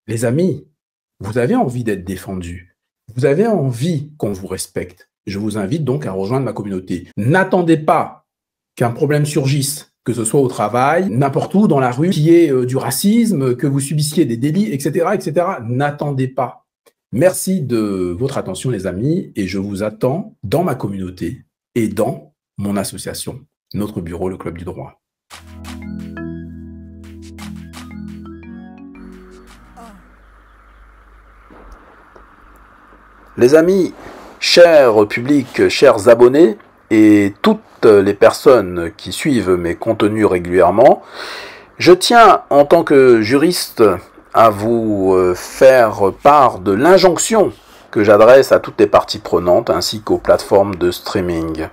Les amis, vous avez envie d'être défendus. Vous avez envie qu'on vous respecte. Je vous invite donc à rejoindre ma communauté. N'attendez pas qu'un problème surgisse, que ce soit au travail, n'importe où dans la rue, qu'il y ait du racisme, que vous subissiez des délits, etc., etc. N'attendez pas. Merci de votre attention, les amis, et je vous attends dans ma communauté et dans mon association, notre bureau, le Club du Droit. Les amis, chers publics, chers abonnés et toutes les personnes qui suivent mes contenus régulièrement, je tiens en tant que juriste à vous faire part de l'injonction que j'adresse à toutes les parties prenantes ainsi qu'aux plateformes de streaming.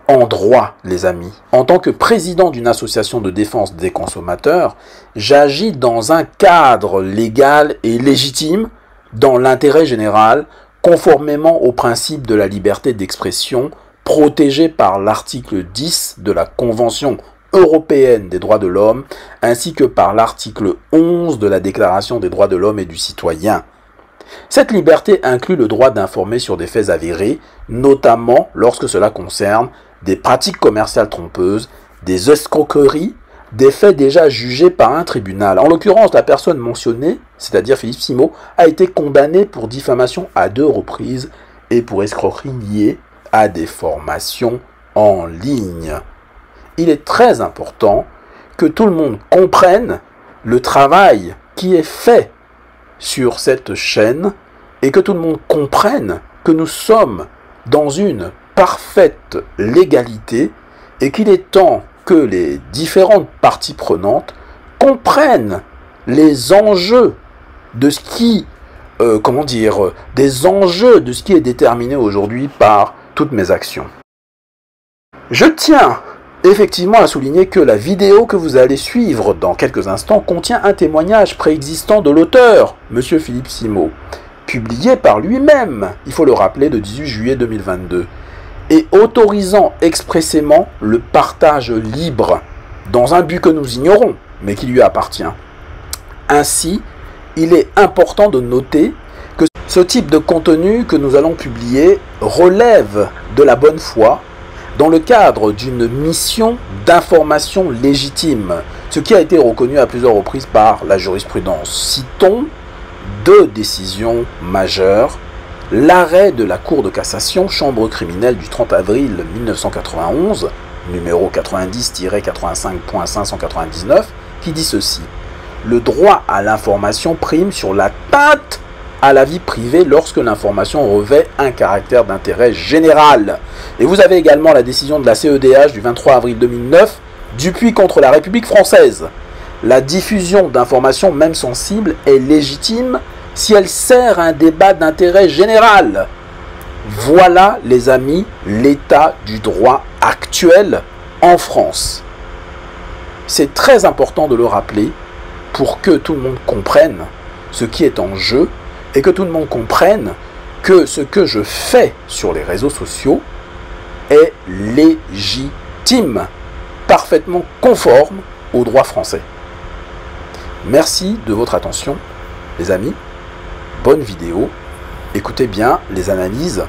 En droit, les amis, en tant que président d'une association de défense des consommateurs, j'agis dans un cadre légal et légitime dans l'intérêt général, conformément au principe de la liberté d'expression protégé par l'article 10 de la Convention européenne des droits de l'homme, ainsi que par l'article 11 de la Déclaration des droits de l'homme et du citoyen. Cette liberté inclut le droit d'informer sur des faits avérés, notamment lorsque cela concerne des pratiques commerciales trompeuses, des escroqueries, des faits déjà jugés par un tribunal. En l'occurrence, la personne mentionnée, c'est-à-dire Philippe Simot, a été condamné pour diffamation à 2 reprises et pour escroquerie liée à des formations en ligne. Il est très important que tout le monde comprenne le travail qui est fait sur cette chaîne et que tout le monde comprenne que nous sommes dans une parfaite légalité et qu'il est temps que les différentes parties prenantes comprennent les enjeux de ce qui, des enjeux de ce qui est déterminé aujourd'hui par toutes mes actions. Je tiens effectivement à souligner que la vidéo que vous allez suivre dans quelques instants contient un témoignage préexistant de l'auteur, M. Philippe Simot, publié par lui-même, il faut le rappeler, le 18 juillet 2022. Et autorisant expressément le partage libre, dans un but que nous ignorons, mais qui lui appartient. Ainsi, il est important de noter que ce type de contenu que nous allons publier relève de la bonne foi dans le cadre d'une mission d'information légitime, ce qui a été reconnu à plusieurs reprises par la jurisprudence. Citons 2 décisions majeures. L'arrêt de la Cour de cassation, chambre criminelle du 30 avril 1991, numéro 90-85.599, qui dit ceci. Le droit à l'information prime sur l'atteinte à la vie privée lorsque l'information revêt un caractère d'intérêt général. Et vous avez également la décision de la CEDH du 23 avril 2009, Dupuis contre la République française. La diffusion d'informations même sensibles est légitime si elle sert à un débat d'intérêt général. Voilà, les amis, l'état du droit actuel en France. C'est très important de le rappeler pour que tout le monde comprenne ce qui est en jeu et que tout le monde comprenne que ce que je fais sur les réseaux sociaux est légitime, parfaitement conforme au droit français. Merci de votre attention, les amis. Bonne vidéo. Écoutez bien les analyses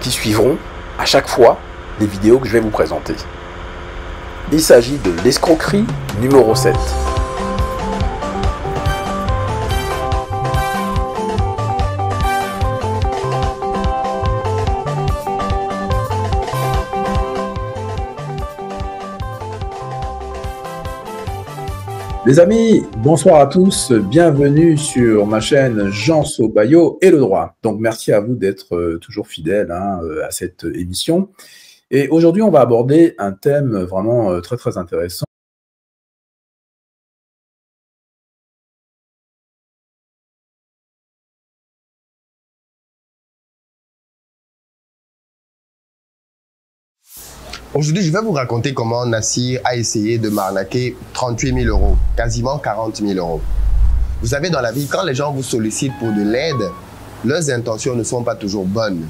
qui suivront à chaque fois les vidéos que je vais vous présenter. Il s'agit de l'escroquerie numéro 7. Les amis, bonsoir à tous, bienvenue sur ma chaîne Jean Sobayo et le droit. Donc merci à vous d'être toujours fidèles à cette émission. Et aujourd'hui, on va aborder un thème vraiment très très intéressant. Aujourd'hui, je vais vous raconter comment Nassir a essayé de m'arnaquer 38 000 euros, quasiment 40 000 euros. Vous savez, dans la vie, quand les gens vous sollicitent pour de l'aide, leurs intentions ne sont pas toujours bonnes.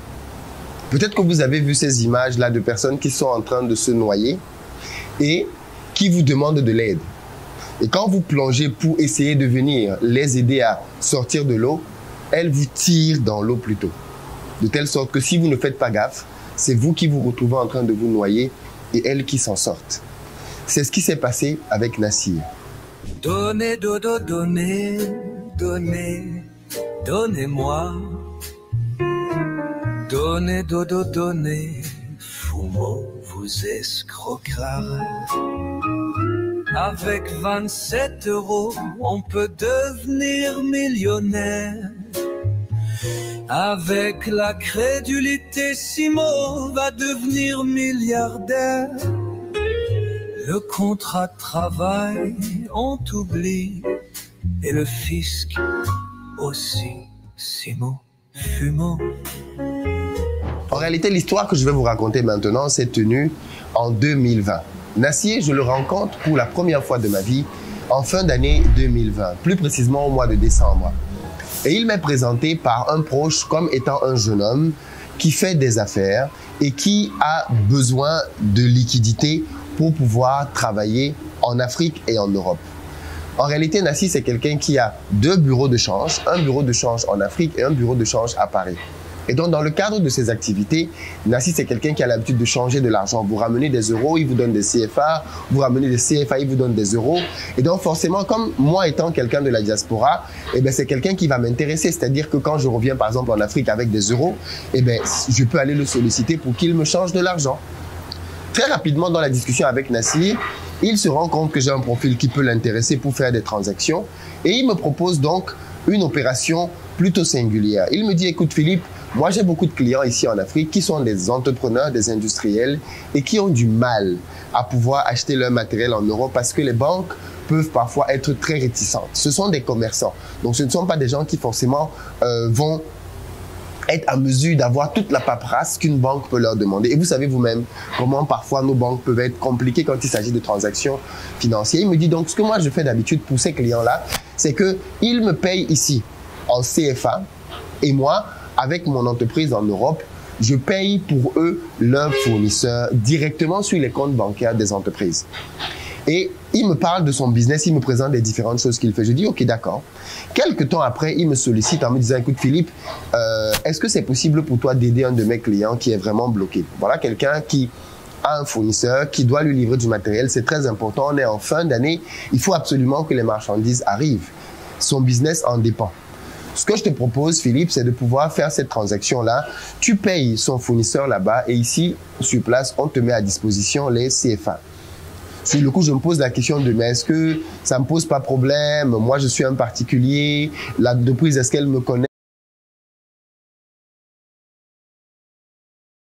Peut-être que vous avez vu ces images-là de personnes qui sont en train de se noyer et qui vous demandent de l'aide. Et quand vous plongez pour essayer de venir les aider à sortir de l'eau, elles vous tirent dans l'eau plutôt. De telle sorte que si vous ne faites pas gaffe, c'est vous qui vous retrouvez en train de vous noyer et elles qui s'en sortent. C'est ce qui s'est passé avec Nassir. Donnez, dodo, donnez, donnez, donnez-moi. Donnez, dodo, donnez, Fumo vous escroquera. Avec 27 €, on peut devenir millionnaire. Avec la crédulité, Simo va devenir milliardaire. Le contrat de travail, on t'oublie. Et le fisc aussi, Simo, Fumo. En réalité, l'histoire que je vais vous raconter maintenant s'est tenue en 2020. Nassir, je le rencontre pour la première fois de ma vie en fin d'année 2020, plus précisément au mois de décembre. Et il m'est présenté par un proche comme étant un jeune homme qui fait des affaires et qui a besoin de liquidité pour pouvoir travailler en Afrique et en Europe. En réalité, Nassir, c'est quelqu'un qui a 2 bureaux de change, un bureau de change en Afrique et un bureau de change à Paris. Et donc, dans le cadre de ces activités, Nassir, c'est quelqu'un qui a l'habitude de changer de l'argent. Vous ramenez des euros, il vous donne des CFA. Vous ramenez des CFA, il vous donne des euros. Et donc, forcément, comme moi étant quelqu'un de la diaspora, eh ben, c'est quelqu'un qui va m'intéresser. C'est-à-dire que quand je reviens, par exemple, en Afrique avec des euros, eh ben, je peux aller le solliciter pour qu'il me change de l'argent. Très rapidement, dans la discussion avec Nassir, il se rend compte que j'ai un profil qui peut l'intéresser pour faire des transactions. Et il me propose donc une opération plutôt singulière. Il me dit, écoute Philippe, moi j'ai beaucoup de clients ici en Afrique qui sont des entrepreneurs, des industriels et qui ont du mal à pouvoir acheter leur matériel en Europe parce que les banques peuvent parfois être très réticentes. Ce sont des commerçants. Donc ce ne sont pas des gens qui forcément vont être à mesure d'avoir toute la paperasse qu'une banque peut leur demander. Et vous savez vous-même comment parfois nos banques peuvent être compliquées quand il s'agit de transactions financières. Il me dit donc ce que moi je fais d'habitude pour ces clients-là, c'est qu'ils me payent ici en CFA et moi, avec mon entreprise en Europe, je paye pour eux leurs fournisseurs directement sur les comptes bancaires des entreprises. Et il me parle de son business, il me présente les différentes choses qu'il fait. Je dis, ok, d'accord. Quelques temps après, il me sollicite en me disant, écoute Philippe, est-ce que c'est possible pour toi d'aider un de mes clients qui est vraiment bloqué? Voilà quelqu'un qui a un fournisseur qui doit lui livrer du matériel. C'est très important, on est en fin d'année. Il faut absolument que les marchandises arrivent. Son business en dépend. Ce que je te propose, Philippe, c'est de pouvoir faire cette transaction-là. Tu payes son fournisseur là-bas et ici, sur place, on te met à disposition les CFA. Sur le coup, je me pose la question de, mais est-ce que ça me pose pas problème? Moi, je suis un particulier. L'entreprise, est-ce qu'elle me connaît?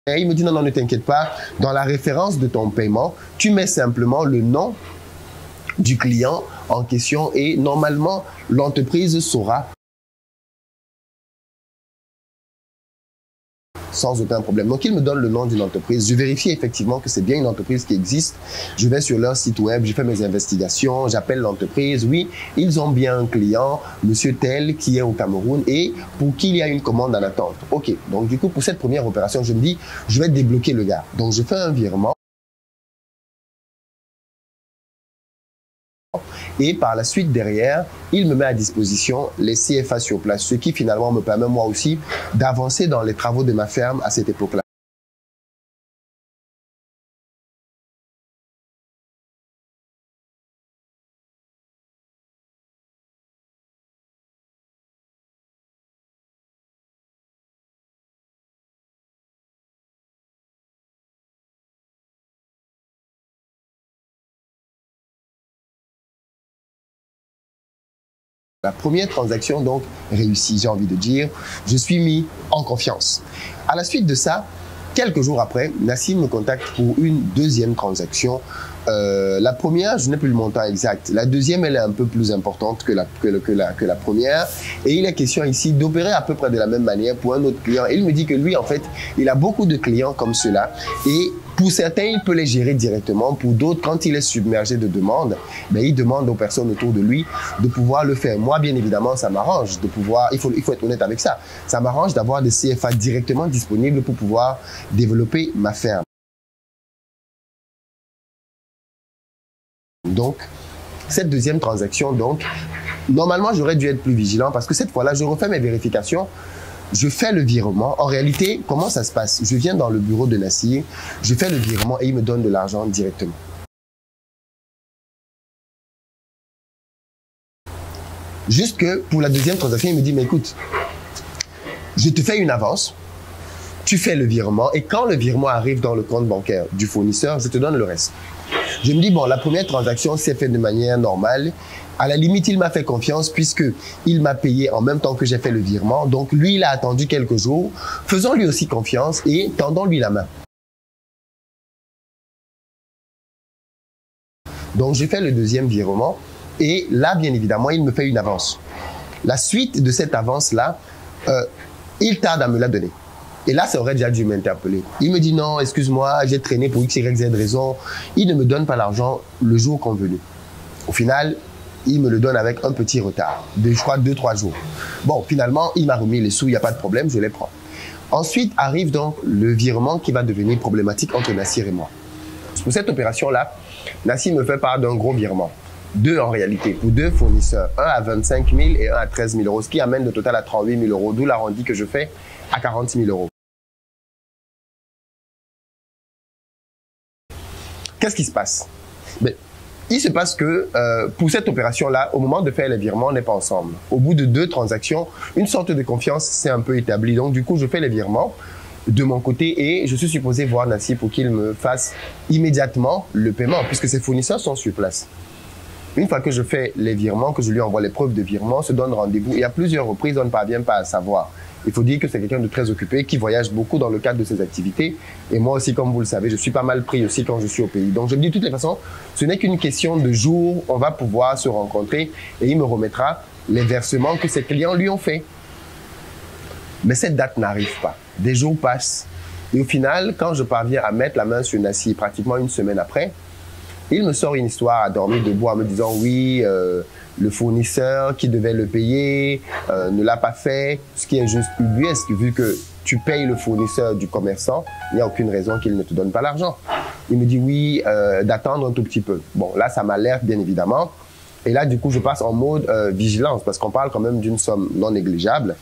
Et il me dit, non, non, ne t'inquiète pas. Dans la référence de ton paiement, tu mets simplement le nom du client en question et normalement, l'entreprise saura sans aucun problème. Donc, il me donne le nom d'une entreprise. Je vérifie effectivement que c'est bien une entreprise qui existe. Je vais sur leur site web, je fais mes investigations, j'appelle l'entreprise. Oui, ils ont bien un client, monsieur tel, qui est au Cameroun et pour qui il y a une commande en attente. Ok, donc du coup, pour cette première opération, je me dis, je vais débloquer le gars. Donc, je fais un virement. Et par la suite, derrière, il me met à disposition les CFA sur place, ce qui finalement me permet moi aussi d'avancer dans les travaux de ma ferme à cette époque-là. La première transaction, donc, réussie, j'ai envie de dire. Je suis mis en confiance. À la suite de ça, quelques jours après, Nassir me contacte pour une deuxième transaction. La première, je n'ai plus le montant exact. La deuxième, elle est un peu plus importante que la première. Et il est question ici d'opérer à peu près de la même manière pour un autre client. Et il me dit que lui, en fait, il a beaucoup de clients comme ceux-là. Et pour certains, il peut les gérer directement. Pour d'autres, quand il est submergé de demandes, ben, il demande aux personnes autour de lui de pouvoir le faire. Moi, bien évidemment, ça m'arrange de pouvoir, il faut être honnête avec ça, ça m'arrange d'avoir des CFA directement disponibles pour pouvoir développer ma ferme. Donc, cette deuxième transaction, donc, normalement, j'aurais dû être plus vigilant parce que cette fois-là, je refais mes vérifications. Je fais le virement. En réalité, comment ça se passe? Je viens dans le bureau de Nassir, je fais le virement et il me donne de l'argent directement. Juste que pour la deuxième transaction, il me dit, mais écoute, je te fais une avance, tu fais le virement et quand le virement arrive dans le compte bancaire du fournisseur, je te donne le reste. Je me dis, bon, la première transaction s'est faite de manière normale. À la limite, il m'a fait confiance puisqu'il m'a payé en même temps que j'ai fait le virement. Donc, lui, il a attendu quelques jours. Faisons lui aussi confiance et tendons-lui la main. Donc, j'ai fait le deuxième virement et là, bien évidemment, il me fait une avance. La suite de cette avance-là, il tarde à me la donner. Et là, ça aurait déjà dû m'interpeller. Il me dit non, excuse-moi, j'ai traîné pour X, Y, Z raison. Il ne me donne pas l'argent le jour convenu. Au final, il me le donne avec un petit retard, je crois 2-3 jours. Bon, finalement, il m'a remis les sous, il n'y a pas de problème, je les prends. Ensuite arrive donc le virement qui va devenir problématique entre Nassir et moi. Pour cette opération-là, Nassir me fait part d'un gros virement. Deux en réalité, pour deux fournisseurs. Un à 25 000 et un à 13 000 euros, ce qui amène le total à 38 000 euros, d'où l'arrondi que je fais à 40 000 euros. Qu'est-ce qui se passe? Il se passe que pour cette opération-là, au moment de faire les virements, on n'est pas ensemble. Au bout de 2 transactions, une sorte de confiance s'est un peu établie. Donc du coup, je fais les virements de mon côté et je suis supposé voir Nassir pour qu'il me fasse immédiatement le paiement puisque ses fournisseurs sont sur place. Une fois que je fais les virements, que je lui envoie les preuves de virement, on se donne rendez-vous et à plusieurs reprises, on ne parvient pas à savoir. Il faut dire que c'est quelqu'un de très occupé, qui voyage beaucoup dans le cadre de ses activités. Et moi aussi, comme vous le savez, je suis pas mal pris aussi quand je suis au pays. Donc je me dis de toutes les façons, ce n'est qu'une question de jours, on va pouvoir se rencontrer et il me remettra les versements que ses clients lui ont fait. Mais cette date n'arrive pas. Des jours passent. Et au final, quand je parviens à mettre la main sur Nassir, pratiquement une semaine après, il me sort une histoire à dormir debout en me disant oui, le fournisseur qui devait le payer ne l'a pas fait, ce qui est juste ubuesque vu que tu payes le fournisseur du commerçant, il n'y a aucune raison qu'il ne te donne pas l'argent. Il me dit oui, d'attendre un tout petit peu. Bon, là, ça m'alerte bien évidemment. Et là, du coup, je passe en mode vigilance parce qu'on parle quand même d'une somme non négligeable.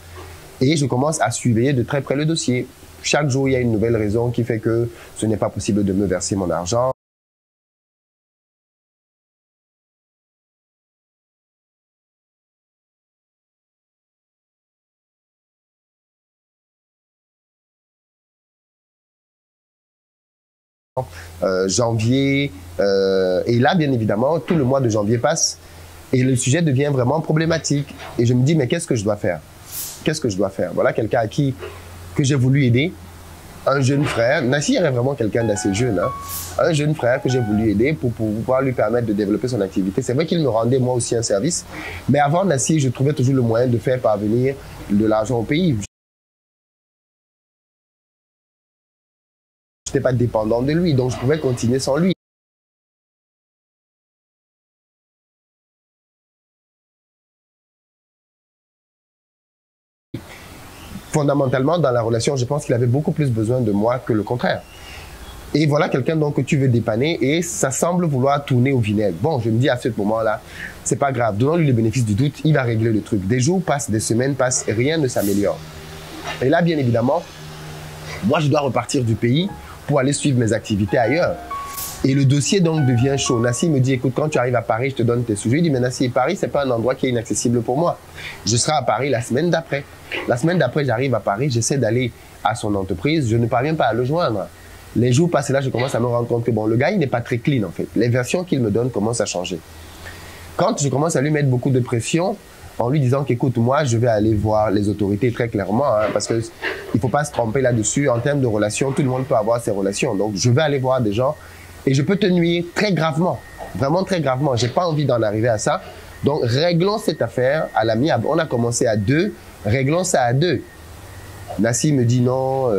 Et je commence à surveiller de très près le dossier. Chaque jour, il y a une nouvelle raison qui fait que ce n'est pas possible de me verser mon argent. Janvier, et là, bien évidemment, tout le mois de janvier passe et le sujet devient vraiment problématique. Et je me dis, mais qu'est-ce que je dois faire? Qu'est-ce que je dois faire? Voilà quelqu'un que j'ai voulu aider, un jeune frère. Nassir est vraiment quelqu'un d'assez jeune, hein? Un jeune frère que j'ai voulu aider pour pouvoir lui permettre de développer son activité. C'est vrai qu'il me rendait moi aussi un service, mais avant Nassir, je trouvais toujours le moyen de faire parvenir de l'argent au pays. Je n'étais pas dépendant de lui, donc je pouvais continuer sans lui. Fondamentalement, dans la relation, je pense qu'il avait beaucoup plus besoin de moi que le contraire. Et voilà quelqu'un donc que tu veux dépanner et ça semble vouloir tourner au vinaigre. Bon, je me dis à ce moment-là, c'est pas grave, donnons-lui le bénéfice du doute, il va régler le truc. Des jours passent, des semaines passent, et rien ne s'améliore. Et là, bien évidemment, moi je dois repartir du pays pour aller suivre mes activités ailleurs. Et le dossier donc devient chaud. Nassir me dit, écoute, quand tu arrives à Paris, je te donne tes sous. Je lui dis, mais Nassir, Paris, c'est pas un endroit qui est inaccessible pour moi. Je serai à Paris la semaine d'après. La semaine d'après, j'arrive à Paris, j'essaie d'aller à son entreprise, je ne parviens pas à le joindre. Les jours passés là, je commence à me rendre compte que bon, le gars, il n'est pas très clean en fait. Les versions qu'il me donne commencent à changer. Quand je commence à lui mettre beaucoup de pression, en lui disant qu'écoute, moi, je vais aller voir les autorités très clairement, hein, parce que il faut pas se tromper là-dessus. En termes de relations, tout le monde peut avoir ses relations. Donc, je vais aller voir des gens et je peux te nuire très gravement, vraiment très gravement. J'ai pas envie d'en arriver à ça. Donc, réglons cette affaire à l'amiable. On a commencé à 2, réglons ça à 2. Nassir me dit non,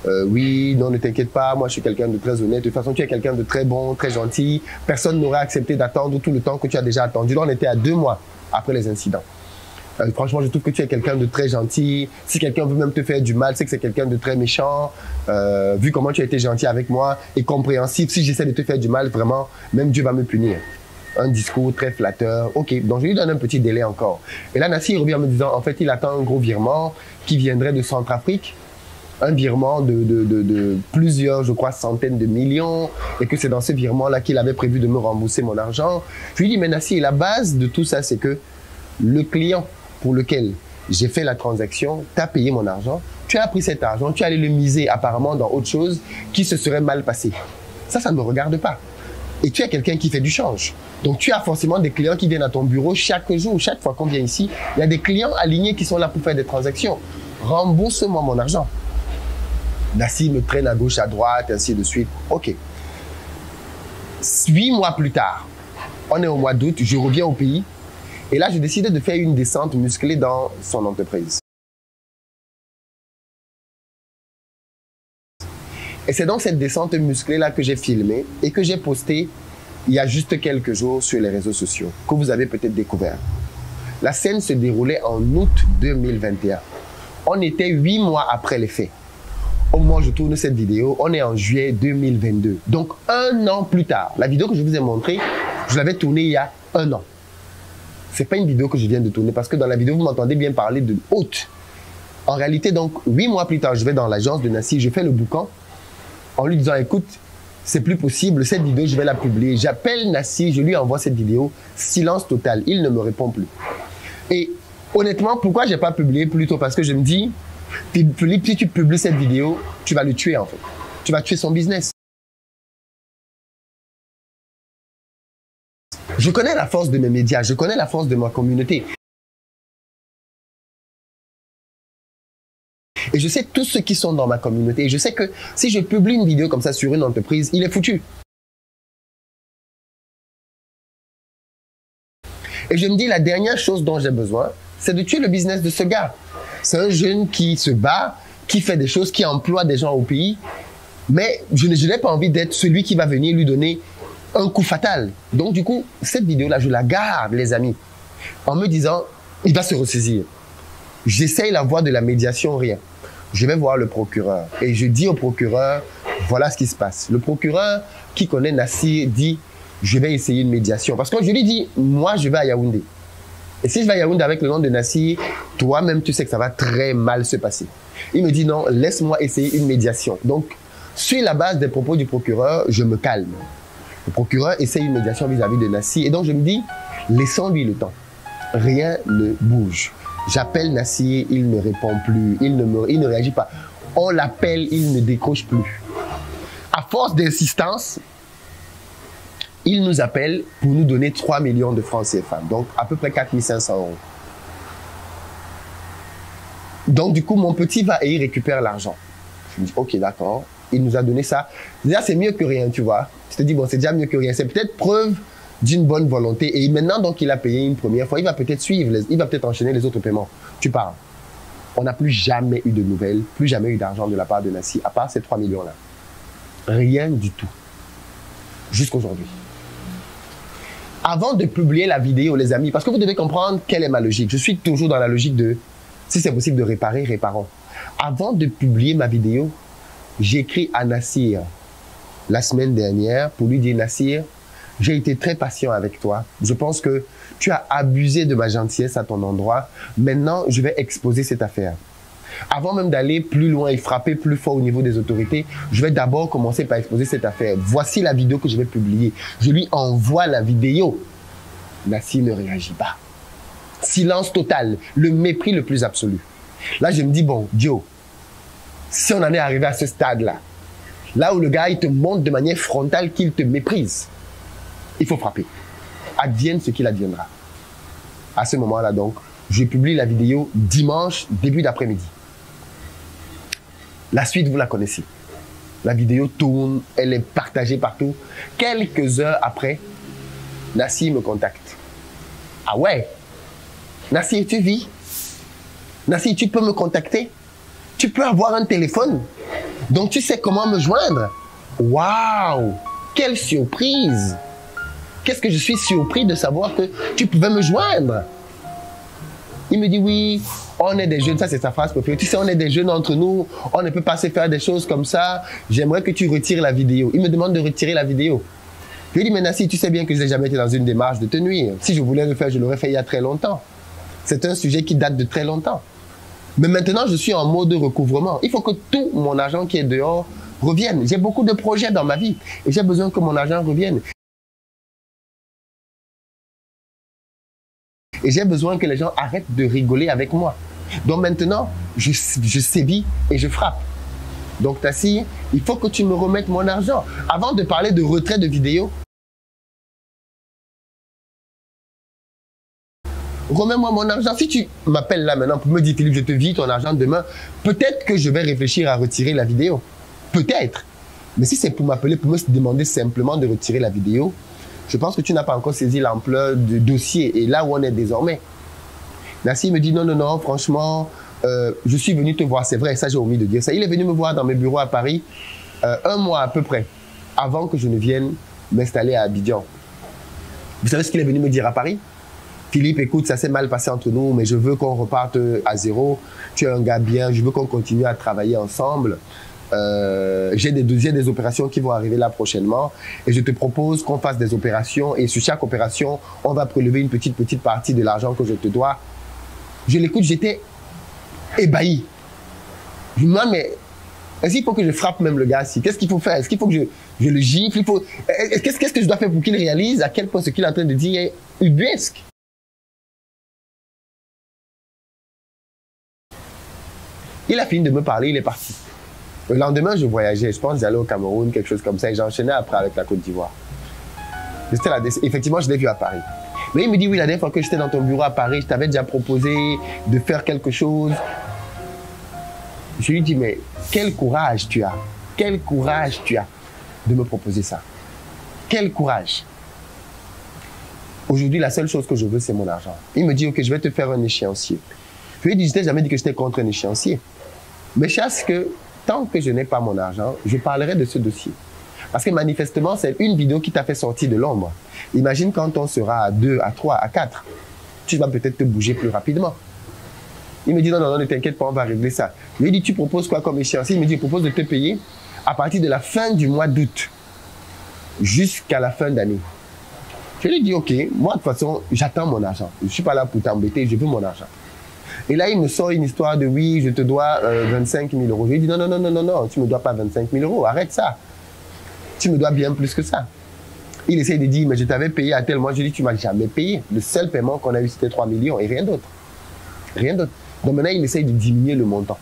oui, non, ne t'inquiète pas, moi je suis quelqu'un de très honnête. De toute façon, tu es quelqu'un de très bon, très gentil. Personne n'aurait accepté d'attendre tout le temps que tu as déjà attendu. Là, on était à 2 mois après les incidents. Franchement, je trouve que tu es quelqu'un de très gentil. Si quelqu'un veut même te faire du mal, c'est que c'est quelqu'un de très méchant. Vu comment tu as été gentil avec moi et compréhensif, si j'essaie de te faire du mal, vraiment, même Dieu va me punir. un discours très flatteur. Ok, donc je lui donne un petit délai encore. Et là, Nassi revient en me disant, en fait, il attend un gros virement qui viendrait de Centrafrique. Un virement de plusieurs, je crois, centaines de millions, et que c'est dans ce virement-là qu'il avait prévu de me rembourser mon argent. Je lui dis, mais Nassi, la base de tout ça, c'est que le client pour lequel j'ai fait la transaction, tu as payé mon argent, tu as pris cet argent, tu es allé le miser apparemment dans autre chose qui se serait mal passé. Ça ne me regarde pas. Et tu es quelqu'un qui fait du change. Donc tu as forcément des clients qui viennent à ton bureau chaque jour, chaque fois qu'on vient ici. Il y a des clients alignés qui sont là pour faire des transactions. Rembourse-moi mon argent. Nassi me traîne à gauche, à droite, ainsi de suite. Ok. 8 mois plus tard, on est au mois d'août, je reviens au pays. Et là, je décide de faire une descente musclée dans son entreprise. Et c'est donc cette descente musclée-là que j'ai filmée et que j'ai postée il y a juste quelques jours sur les réseaux sociaux, que vous avez peut-être découvert. La scène se déroulait en août 2021. On était 8 mois après les faits. Au moment où je tourne cette vidéo, on est en juillet 2022. Donc, 1 an plus tard, la vidéo que je vous ai montrée, je l'avais tournée il y a 1 an. Ce n'est pas une vidéo que je viens de tourner parce que dans la vidéo, vous m'entendez bien parler de août. En réalité, donc, 8 mois plus tard, je vais dans l'agence de Nassi, je fais le boucan en lui disant, écoute, c'est plus possible, cette vidéo, je vais la publier. J'appelle Nassi, je lui envoie cette vidéo, silence total, il ne me répond plus. Et honnêtement, pourquoi je n'ai pas publié plus tôt? Parce que je me dis, Philippe, si tu publies cette vidéo, tu vas le tuer en fait. Tu vas tuer son business. Je connais la force de mes médias, je connais la force de ma communauté. Et je sais tous ceux qui sont dans ma communauté. Et je sais que si je publie une vidéo comme ça sur une entreprise, il est foutu. Et je me dis, la dernière chose dont j'ai besoin, c'est de tuer le business de ce gars. C'est un jeune qui se bat, qui fait des choses, qui emploie des gens au pays. Mais je n'ai pas envie d'être celui qui va venir lui donner un coup fatal. Donc du coup, cette vidéo-là, je la garde, les amis, en me disant, il va se ressaisir. J'essaye la voie de la médiation, rien. Je vais voir le procureur. Et je dis au procureur, voilà ce qui se passe. Le procureur qui connaît Nassi dit, je vais essayer une médiation. Parce que je lui dis, moi, je vais à Yaoundé. Et si je vais à Yaoundé avec le nom de Nassi, toi-même, tu sais que ça va très mal se passer. Il me dit, non, laisse-moi essayer une médiation. Donc, sur la base des propos du procureur, je me calme. Le procureur essaye une médiation vis-à-vis de Nassi. Et donc, je me dis, laissons-lui le temps. Rien ne bouge. J'appelle Nassi, il ne répond plus, il ne réagit pas. On l'appelle, il ne décroche plus. À force d'insistance, il nous appelle pour nous donner 3 millions de francs CFA, donc à peu près 4 500 €. Donc du coup, mon petit va et il récupère l'argent. Je me dis, ok, d'accord, il nous a donné ça. Déjà, c'est mieux que rien, tu vois. Je te dis, bon, c'est déjà mieux que rien. C'est peut-être preuve d'une bonne volonté. Et maintenant, donc, il a payé une première fois. Il va peut-être suivre, il va peut-être enchaîner les autres paiements. Tu parles. On n'a plus jamais eu de nouvelles, plus jamais eu d'argent de la part de Nassi, à part ces 3 millions-là. Rien du tout. Jusqu'aujourd'hui. Avant de publier la vidéo, les amis, parce que vous devez comprendre quelle est ma logique. Je suis toujours dans la logique de, si c'est possible de réparer, réparons. Avant de publier ma vidéo, j'ai écrit à Nassir la semaine dernière pour lui dire, Nassir, j'ai été très patient avec toi. Je pense que tu as abusé de ma gentillesse à ton endroit. Maintenant, je vais exposer cette affaire. Avant même d'aller plus loin et frapper plus fort au niveau des autorités, je vais d'abord commencer par exposer cette affaire. Voici la vidéo que je vais publier. Je lui envoie la vidéo. Nassi ne réagit pas. Silence total, le mépris le plus absolu. Là, je me dis, bon, Dio, si on en est arrivé à ce stade-là, là où le gars, il te montre de manière frontale qu'il te méprise, il faut frapper. Advienne ce qu'il adviendra. À ce moment-là, donc, je publie la vidéo dimanche, début d'après-midi. La suite, vous la connaissez. La vidéo tourne, elle est partagée partout. Quelques heures après, Nassi me contacte. Ah ouais? Nassi, tu vis? Nassi, tu peux me contacter? Tu peux avoir un téléphone? Donc, tu sais comment me joindre? Waouh! Quelle surprise! Qu'est-ce que je suis surpris de savoir que tu pouvais me joindre? Il me dit, oui, on est des jeunes, ça c'est sa phrase préférée. Tu sais, on est des jeunes entre nous, on ne peut pas se faire des choses comme ça. J'aimerais que tu retires la vidéo. Il me demande de retirer la vidéo. Je lui ai dit, mais Nassi, tu sais bien que je n'ai jamais été dans une démarche de te nuire. Si je voulais le faire, je l'aurais fait il y a très longtemps. C'est un sujet qui date de très longtemps. Mais maintenant, je suis en mode recouvrement. Il faut que tout mon argent qui est dehors revienne. J'ai beaucoup de projets dans ma vie et j'ai besoin que mon argent revienne. Et j'ai besoin que les gens arrêtent de rigoler avec moi. Donc maintenant, je sévis et je frappe. Donc Nassi, il faut que tu me remettes mon argent. Avant de parler de retrait de vidéos, remets-moi mon argent. Si tu m'appelles là maintenant pour me dire, Philippe, je te vis ton argent demain, peut-être que je vais réfléchir à retirer la vidéo. Peut-être. Mais si c'est pour m'appeler, pour me demander simplement de retirer la vidéo, je pense que tu n'as pas encore saisi l'ampleur du dossier et là où on est désormais. Nassi me dit, non, non, non, franchement, je suis venu te voir. C'est vrai, ça j'ai omis de dire ça. Il est venu me voir dans mes bureaux à Paris, un mois à peu près, avant que je ne vienne m'installer à Abidjan. Vous savez ce qu'il est venu me dire à Paris? Philippe, écoute, ça s'est mal passé entre nous, mais je veux qu'on reparte à zéro. Tu es un gars bien, je veux qu'on continue à travailler ensemble. J'ai des opérations qui vont arriver là prochainement et je te propose qu'on fasse des opérations et sur chaque opération, on va prélever une petite partie de l'argent que je te dois. Je l'écoute, j'étais ébahi. Je me demande, mais est-ce qu'il faut que je frappe même le gars ici? Qu'est-ce qu'il faut faire? Est-ce qu'il faut que je le gifle? Qu'est-ce que je dois faire pour qu'il réalise à quel point ce qu'il est en train de dire est ubuesque? Il a fini de me parler, il est parti. Le lendemain, je voyageais, je pense que j'allais au Cameroun, quelque chose comme ça, et j'enchaînais après avec la Côte d'Ivoire. Effectivement, je l'ai vu à Paris. Mais il me dit, oui, la dernière fois que j'étais dans ton bureau à Paris, je t'avais déjà proposé de faire quelque chose. Je lui dis, mais quel courage tu as, quel courage tu as de me proposer ça. Quel courage. Aujourd'hui, la seule chose que je veux, c'est mon argent. Il me dit, ok, je vais te faire un échéancier. Je lui ai dit, je t'ai jamais dit que j'étais contre un échéancier. Mais chasse que, tant que je n'ai pas mon argent, je parlerai de ce dossier. Parce que manifestement, c'est une vidéo qui t'a fait sortir de l'ombre. Imagine quand on sera à 2, à 3, à 4. Tu vas peut-être te bouger plus rapidement. Il me dit, non, non, non, ne t'inquiète pas, on va régler ça. Je lui ai dit, tu proposes quoi comme échéancier? Il me dit, je propose de te payer à partir de la fin du mois d'août jusqu'à la fin d'année. Je lui ai dit, ok, moi de toute façon, j'attends mon argent. Je ne suis pas là pour t'embêter, je veux mon argent. Et là, il me sort une histoire de oui, je te dois 25 000 euros. Je lui ai dit non, non, non, non, non, non, tu ne me dois pas 25 000 euros, arrête ça. Tu me dois bien plus que ça. Il essaye de dire, mais je t'avais payé à tel mois. Je lui ai dit, tu ne m'as jamais payé. Le seul paiement qu'on a eu, c'était 3 millions et rien d'autre. Rien d'autre. Donc maintenant, il essaye de diminuer le montant.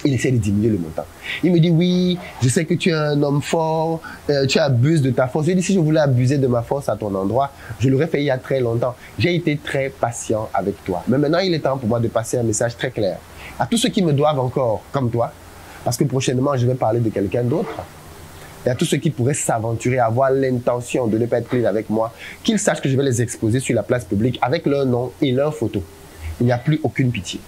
Il essaie de diminuer le montant. Il me dit, oui, je sais que tu es un homme fort, tu abuses de ta force. Je lui ai dit, si je voulais abuser de ma force à ton endroit, je l'aurais fait il y a très longtemps. J'ai été très patient avec toi. Mais maintenant, il est temps pour moi de passer un message très clair à tous ceux qui me doivent encore, comme toi, parce que prochainement, je vais parler de quelqu'un d'autre. Et à tous ceux qui pourraient s'aventurer, avoir l'intention de ne pas être clean avec moi, qu'ils sachent que je vais les exposer sur la place publique avec leur nom et leur photo. Il n'y a plus aucune pitié.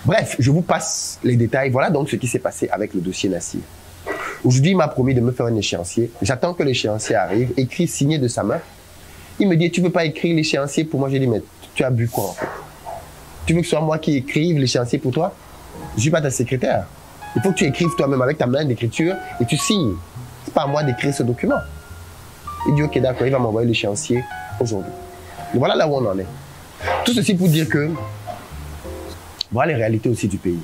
Bref, je vous passe les détails. Voilà donc ce qui s'est passé avec le dossier Nassi. Aujourd'hui, il m'a promis de me faire un échéancier. J'attends que l'échéancier arrive, écrit, signé de sa main. Il me dit, tu ne veux pas écrire l'échéancier pour moi? J'ai dit, mais tu as bu quoi en fait? Tu veux que ce soit moi qui écrive l'échéancier pour toi? Je ne suis pas ta secrétaire. Il faut que tu écrives toi-même avec ta main d'écriture et tu signes. Ce n'est pas à moi d'écrire ce document. Il dit, ok, d'accord, il va m'envoyer l'échéancier aujourd'hui. Et voilà là où on en est. Tout ceci pour dire que voilà les réalités aussi du pays.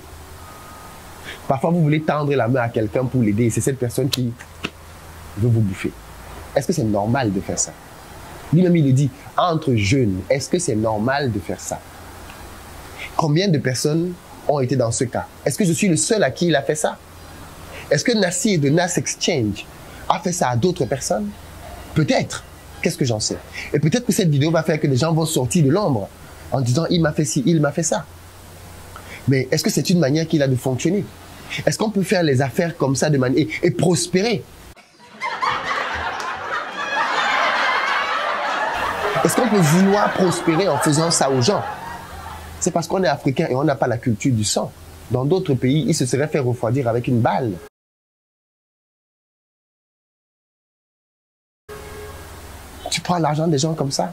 Parfois, vous voulez tendre la main à quelqu'un pour l'aider et c'est cette personne qui veut vous bouffer. Est-ce que c'est normal de faire ça? Lui-même, il le dit, entre jeunes, est-ce que c'est normal de faire ça? Combien de personnes ont été dans ce cas? Est-ce que je suis le seul à qui il a fait ça? Est-ce que Nassi de Nas Exchange a fait ça à d'autres personnes? Peut-être. Qu'est-ce que j'en sais? Et peut-être que cette vidéo va faire que les gens vont sortir de l'ombre en disant, il m'a fait ci, il m'a fait ça. Mais est-ce que c'est une manière qu'il a de fonctionner? Est-ce qu'on peut faire les affaires comme ça de manière et prospérer? Est-ce qu'on peut vouloir prospérer en faisant ça aux gens? C'est parce qu'on est africain et on n'a pas la culture du sang. Dans d'autres pays, ils se seraient fait refroidir avec une balle. Tu prends l'argent des gens comme ça.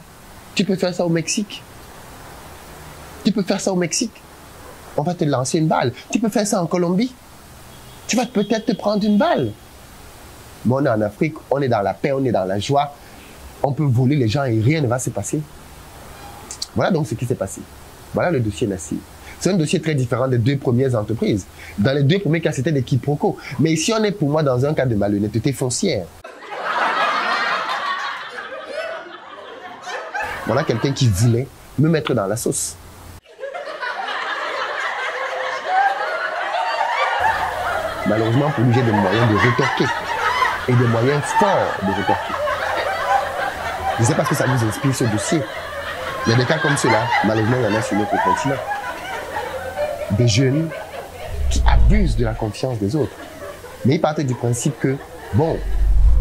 Tu peux faire ça au Mexique. Tu peux faire ça au Mexique. On va te lancer une balle. Tu peux faire ça en Colombie. Tu vas peut-être te prendre une balle. Mais on est en Afrique, on est dans la paix, on est dans la joie. On peut voler les gens et rien ne va se passer. Voilà donc ce qui s'est passé. Voilà le dossier Nassir. C'est un dossier très différent des deux premières entreprises. Dans les deux premiers cas, c'était des quiproquos. Mais ici, on est pour moi dans un cas de malhonnêteté foncière. Voilà quelqu'un qui voulait me mettre dans la sauce. Malheureusement, pour lui, j'ai des moyens de rétorquer. Et des moyens forts de rétorquer. Je ne sais pas ce que ça vous inspire, ce dossier. Il y a des cas comme cela. Malheureusement, il y en a sur notre continent. Des jeunes qui abusent de la confiance des autres. Mais ils partent du principe que, bon,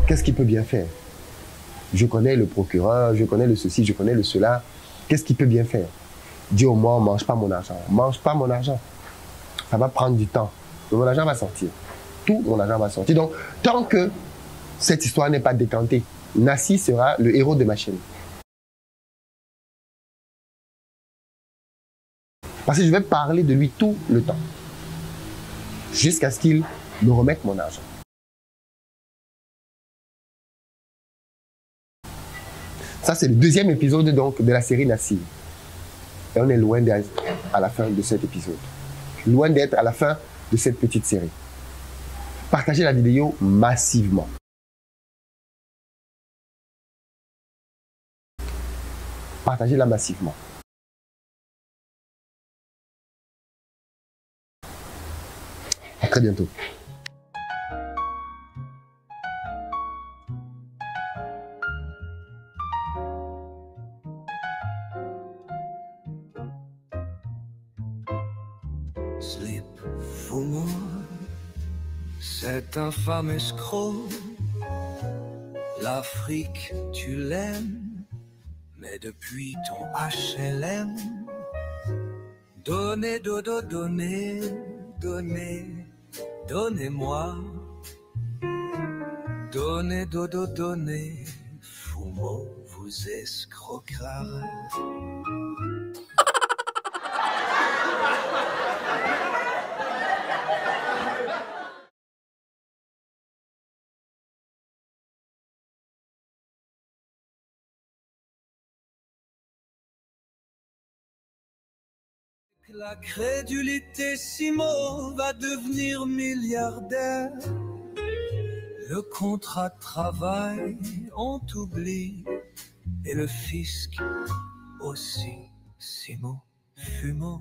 qu'est-ce qu'il peut bien faire? Je connais le procureur, je connais le ceci, je connais le cela. Qu'est-ce qu'il peut bien faire? Dis au moins, mange pas mon argent. Mange pas mon argent. Ça va prendre du temps. Mais mon argent va sortir. Tout mon argent va sortir. Donc, tant que cette histoire n'est pas décantée, Nassir sera le héros de ma chaîne. Parce que je vais parler de lui tout le temps. Jusqu'à ce qu'il me remette mon argent. Ça, c'est le deuxième épisode donc, de la série Nassir. Et on est loin d'être à la fin de cet épisode. Loin d'être à la fin de cette petite série. Partagez la vidéo massivement. Partagez-la massivement. À très bientôt. Slip Fumo, cet infâme escroc. L'Afrique, tu l'aimes, mais depuis ton HLM, donnez, dodo, donnez, donnez, donnez-moi. Donnez, dodo, donnez, Fumo vous escroquera. La crédulité Simo va devenir milliardaire. Le contrat de travail, on t'oublie. Et le fisc aussi, Simo, Fumo.